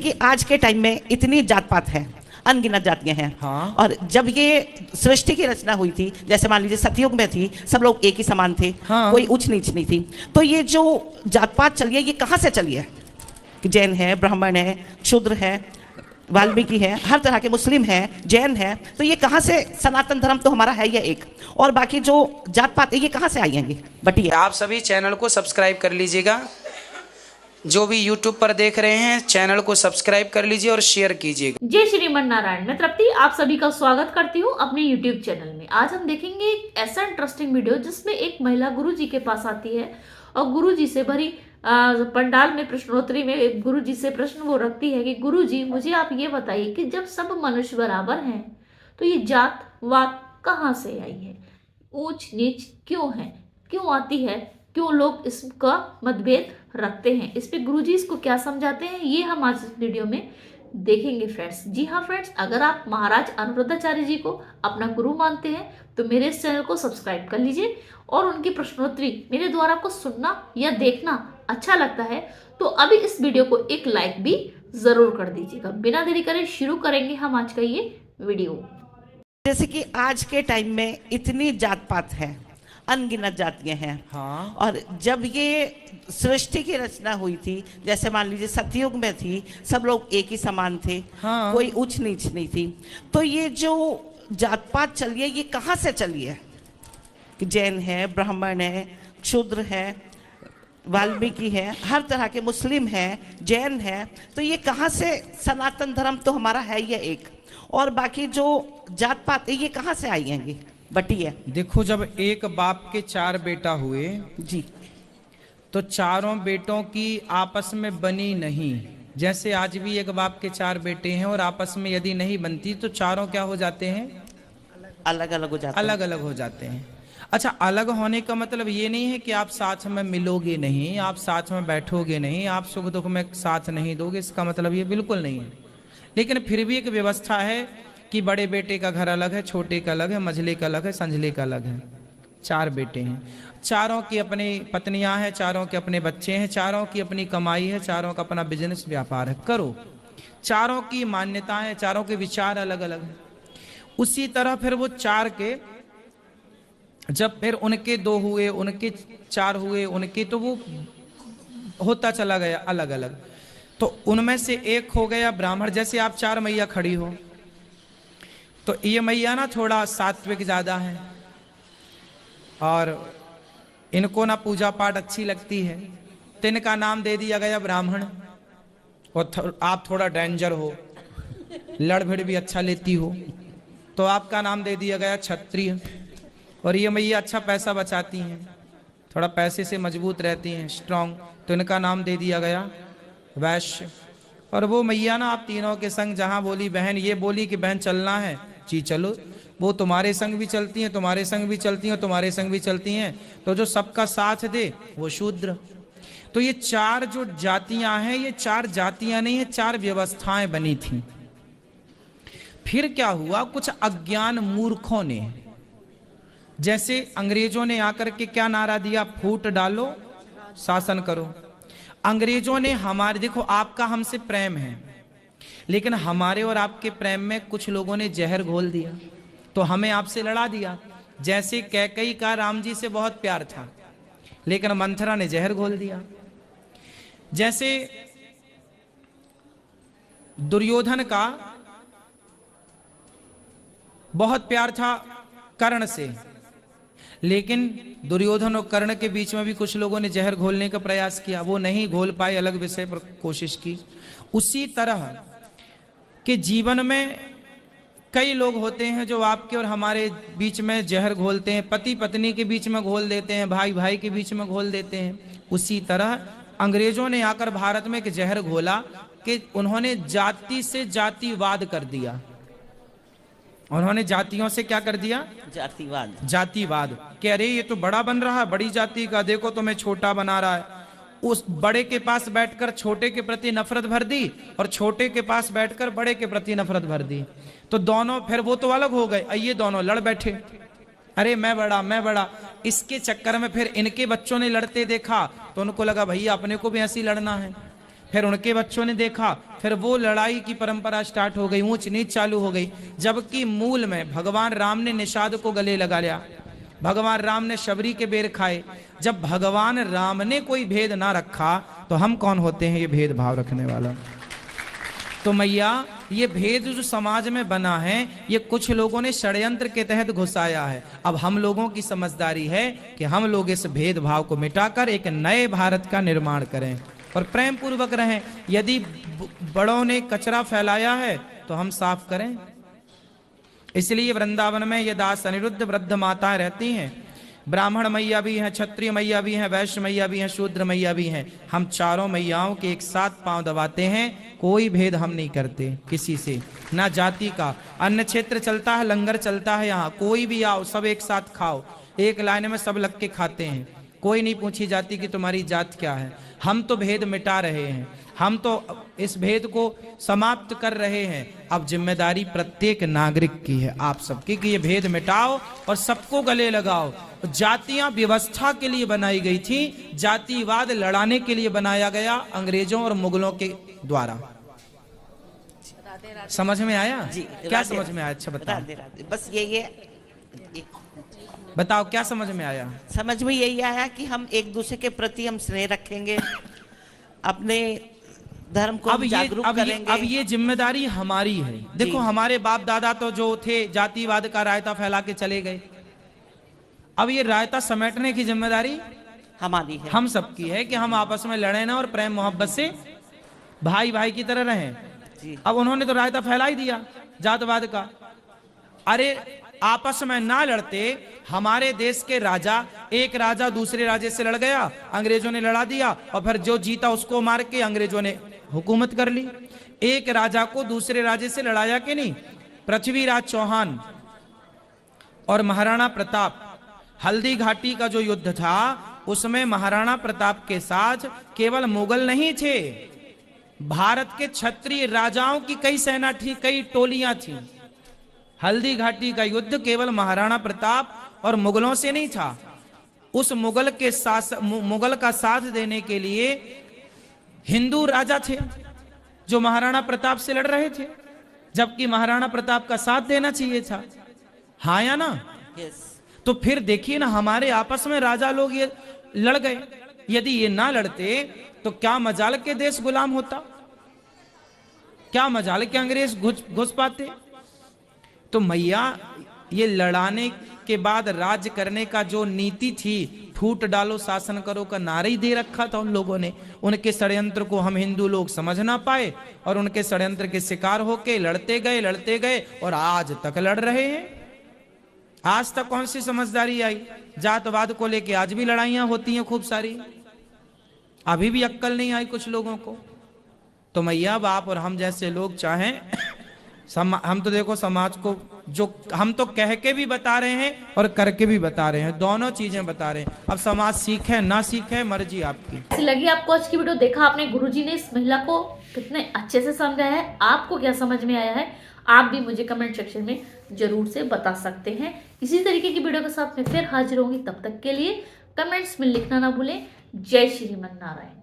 कि आज के टाइम में इतनी जात पात है, अनगिनत जातियां हैं। हाँ। और जब ये सृष्टि की रचना हुई थी, जैसे मान लीजिए सतयुग में थी, सब लोग एक ही समान थे। हाँ। कोई ऊंच नीच नहीं थी। तो ये जो जात पात चली है, ये कहाँ से चली है? कि जैन है, ब्राह्मण है, शूद्र है, वाल्मीकि है, हर तरह के, मुस्लिम है, जैन है। तो ये कहाँ से? सनातन धर्म तो हमारा है ये एक, और बाकी जो जात पात है ये कहाँ से आई हैं? ये बटी आप सभी चैनल को सब्सक्राइब कर लीजिएगा। जो भी YouTube पर देख रहे हैं, चैनल को सब्सक्राइब कर लीजिए और शेयर कीजिएगा। जय श्रीमन नारायण। मैं तृप्ति आप सभी का स्वागत करती हूँ अपने YouTube चैनल में। आज हम देखेंगे एक ऐसा इंटरेस्टिंग वीडियो जिसमें एक महिला गुरुजी के पास आती है और गुरुजी से भरी पंडाल में प्रश्नोत्तरी में गुरुजी से प्रश्न वो रखती है कि गुरुजी मुझे आप ये बताइए कि जब सब मनुष्य बराबर हैं तो ये जात वात कहाँ से आई है? ऊंच नीच क्यों है, क्यों आती है, क्यों लोग इसका मतभेद रखते हैं? इस पे गुरुजी इसको क्या समझाते हैं, ये हम आज इस वीडियो में देखेंगे फ्रेंड्स। जी हाँ फ्रेंड्स, अगर आप महाराज अनुरुद्धाचार्य जी को अपना गुरु मानते हैं तो मेरे इस चैनल को सब्सक्राइब कर लीजिए, और उनकी प्रश्नोत्तरी मेरे द्वारा आपको सुनना या देखना अच्छा लगता है तो अभी इस वीडियो को एक लाइक भी जरूर कर दीजिएगा। बिना देरी करे शुरू करेंगे हम आज का ये वीडियो। जैसे कि आज के टाइम में इतनी जात पात है, अनगिनत जातियां हैं। हाँ। और जब ये सृष्टि की रचना हुई थी, जैसे मान लीजिए सतयुग में थी, सब लोग एक ही समान थे। हाँ। कोई ऊंच नीच नहीं थी। तो ये जो जात पात चली है, ये कहाँ से चली है? कि जैन है, ब्राह्मण है, शूद्र है, वाल्मीकि है, हर तरह के, मुस्लिम है, जैन है। तो ये कहाँ से? सनातन धर्म तो हमारा है ये एक, और बाकी जो जात पात है ये कहाँ से आई हैं? ये बटी है। देखो, जब एक बाप के 4 बेटा हुए जी, तो चारों बेटों की आपस में बनी नहीं। जैसे आज भी एक बाप के 4 बेटे हैं और आपस में यदि नहीं बनती तो चारों क्या हो जाते हैं? अलग अलग हो जाता है। अलग अलग हो जाते हैं। अच्छा, अलग होने का मतलब ये नहीं है कि आप साथ में मिलोगे नहीं, आप साथ में बैठोगे नहीं, आप सुख दुख में साथ नहीं दोगे, इसका मतलब ये बिल्कुल नहीं है। लेकिन फिर भी एक व्यवस्था है कि बड़े बेटे का घर अलग है, छोटे का अलग है, मझले का अलग है, संझले का अलग है। 4 बेटे हैं, चारों की अपनी पत्नियां हैं, चारों के अपने बच्चे हैं, चारों की अपनी कमाई है, चारों का अपना बिजनेस व्यापार है। करो, चारों की मान्यताएं, चारों के विचार अलग अलग हैं। उसी तरह फिर वो 4 के, जब फिर उनके 2 हुए, उनके 4 हुए, उनके, तो वो होता चला गया अलग अलग। तो उनमें से एक हो गया ब्राह्मण। जैसे आप 4 मैया खड़ी हो, तो ये मैया ना थोड़ा सात्विक ज्यादा है और इनको ना पूजा पाठ अच्छी लगती है, तो इनका नाम दे दिया गया ब्राह्मण। और आप थोड़ा डेंजर हो, लड़ भिड़ भी अच्छा लेती हो, तो आपका नाम दे दिया गया क्षत्रिय। और ये मैया अच्छा पैसा बचाती हैं, थोड़ा पैसे से मजबूत रहती हैं, स्ट्रांग, तो इनका नाम दे दिया गया वैश्य। और वो मैया ना आप तीनों के संग जहां बोली बहन, ये बोली कि बहन चलना है जी चलो, वो तुम्हारे संग भी चलती हैं, तुम्हारे संग भी चलती हैं, तुम्हारे संग भी चलती हैं। तो जो सबका साथ दे वो शूद्र। तो ये 4 जो जातियां हैं, ये 4 जातियां नहीं है, 4 व्यवस्थाएं बनी थी। फिर क्या हुआ, कुछ अज्ञान मूर्खों ने, जैसे अंग्रेजों ने आकर के क्या नारा दिया, फूट डालो शासन करो। अंग्रेजों ने हमारे, देखो आपका हमसे प्रेम है, लेकिन हमारे और आपके प्रेम में कुछ लोगों ने जहर घोल दिया, तो हमें आपसे लड़ा दिया। जैसे कैकेयी का राम जी से बहुत प्यार था, लेकिन मंथरा ने जहर घोल दिया। जैसे दुर्योधन का बहुत प्यार था कर्ण से, लेकिन दुर्योधन और कर्ण के बीच में भी कुछ लोगों ने जहर घोलने का प्रयास किया, वो नहीं घोल पाए, अलग विषय पर कोशिश की। उसी तरह के जीवन में कई लोग होते हैं जो आपके और हमारे बीच में जहर घोलते हैं, पति पत्नी के बीच में घोल देते हैं, भाई भाई के बीच में घोल देते हैं। उसी तरह अंग्रेजों ने आकर भारत में एक जहर घोला कि उन्होंने जाति से जातिवाद कर दिया। उन्होंने जातियों से क्या कर दिया? जातिवाद। जातिवाद कि अरे ये तो बड़ा बन रहा है, बड़ी जाति का, देखो तुम्हें छोटा बना रहा है। उस बड़े के पास बैठकर छोटे के प्रति नफरत भर दी, और छोटे के पास बैठकर बड़े के प्रति नफरत भर दी। तो दोनों फिर वो तो अलग हो गए, ये दोनों लड़ बैठे, अरे मैं बड़ा मैं बड़ा। इसके चक्कर में फिर इनके बच्चों ने लड़ते देखा तो उनको लगा भैया अपने को भी ऐसे ही लड़ना है। फिर उनके बच्चों ने देखा, फिर वो लड़ाई की परंपरा स्टार्ट हो गई, ऊंच नीच चालू हो गई। जबकि मूल में भगवान राम ने निषाद को गले लगा लिया, भगवान राम ने शबरी के बेर खाए। जब भगवान राम ने कोई भेद ना रखा तो हम कौन होते हैं ये भेदभाव रखने वाला। तो मैया ये भेद जो समाज में बना है ये कुछ लोगों ने षड्यंत्र के तहत घुसाया है। अब हम लोगों की समझदारी है कि हम लोग इस भेदभाव को मिटाकर एक नए भारत का निर्माण करें और प्रेम पूर्वक रहें। यदि बड़ों ने कचरा फैलाया है तो हम साफ करें। इसलिए वृंदावन में ये दास अनिरुद्ध वृद्ध माताएं रहती हैं, ब्राह्मण मैया भी हैं, क्षत्रिय मैया भी हैं, वैश्य मैया भी हैं, शूद्र मैया भी हैं। हम चारों मैयाओं के एक साथ पांव दबाते हैं, कोई भेद हम नहीं करते किसी से, ना जाति का। अन्य क्षेत्र चलता है, लंगर चलता है, यहाँ कोई भी आओ सब एक साथ खाओ, एक लाइन में सब लग के खाते हैं, कोई नहीं पूछी जाती कि तुम्हारी जात क्या है। हम तो भेद मिटा रहे हैं, हम तो इस भेद को समाप्त कर रहे हैं। अब जिम्मेदारी प्रत्येक नागरिक की है, आप सबकी, कि ये भेद मिटाओ और सबको गले लगाओ। जातियां व्यवस्था के लिए बनाई गई थी, जातिवाद लड़ाने के लिए बनाया गया अंग्रेजों और मुगलों के द्वारा। समझ में आया जी, क्या समझ में आया? अच्छा बताओ, राधे राधे। बस ये बताओ क्या समझ में आया? समझ में यही आया कि हम एक दूसरे के प्रति हम स्नेह रखेंगे, अपने धर्म को जागरूक करेंगे। अब ये जिम्मेदारी हमारी है। देखो हमारे बाप दादा तो जो थे जातिवाद का रायता फैला के चले गए, अब ये रायता समेटने की जिम्मेदारी हमारी है, हम सबकी है कि हम आपस में लड़े ना और प्रेम मोहब्बत से भाई भाई की तरह रहें। अब उन्होंने तो रायता फैला ही दिया जातवाद का। अरे आपस में ना लड़ते, हमारे देश के राजा, एक राजा दूसरे राजे से लड़ गया, अंग्रेजों ने लड़ा दिया और फिर जो जीता उसको मार के अंग्रेजों ने हुकूमत कर ली। एक राजा को दूसरे राजे से लड़ाया कि नहीं? पृथ्वीराज चौहान और महाराणा प्रताप, हल्दी घाटी का जो युद्ध था उसमें महाराणा प्रताप के साथ केवल मुगल नहीं थे, भारत के क्षत्रिय राजाओं की कई सेना थी, कई टोलियां थी। हल्दी घाटी का युद्ध केवल महाराणा प्रताप और मुगलों से नहीं था, उस मुगल का साथ देने के लिए हिंदू राजा थे जो महाराणा प्रताप से लड़ रहे थे, जबकि महाराणा प्रताप का साथ देना चाहिए था। हाँ या ना? यस। तो फिर देखिए ना, हमारे आपस में राजा लोग ये लड़ गए, यदि ये ना लड़ते तो क्या मजाल के देश गुलाम होता, क्या मजाल के अंग्रेज घुस पाते। तो मैया ये लड़ाने के बाद राज्य करने का जो नीति थी, फूट डालो शासन करो का नारा ही दे रखा था उन लोगों ने। उनके षड्यंत्र को हम हिंदू लोग समझ ना पाए और उनके षड्यंत्र के शिकार होके लड़ते गए और आज तक लड़ रहे हैं। आज तक कौन सी समझदारी आई? जातवाद को लेके आज भी लड़ाइयां होती हैं खूब सारी, अभी भी अक्कल नहीं आई कुछ लोगों को। तो मैया बाप और हम जैसे लोग चाहें, हम तो देखो समाज को जो हम तो कह के भी बता रहे हैं और करके भी बता रहे हैं, दोनों चीजें बता रहे हैं। अब समाज सीखे ना सीखे मर्जी आपकी। कैसी लगी आपको आज की वीडियो? देखा आपने गुरुजी ने इस महिला को कितने अच्छे से समझाया है, आपको क्या समझ में आया है? आप भी मुझे कमेंट सेक्शन में जरूर से बता सकते हैं। इसी तरीके की वीडियो के साथ मैं फिर हाजिर होंगी, तब तक के लिए कमेंट्स में लिखना ना भूलें। जय श्रीमन नारायण।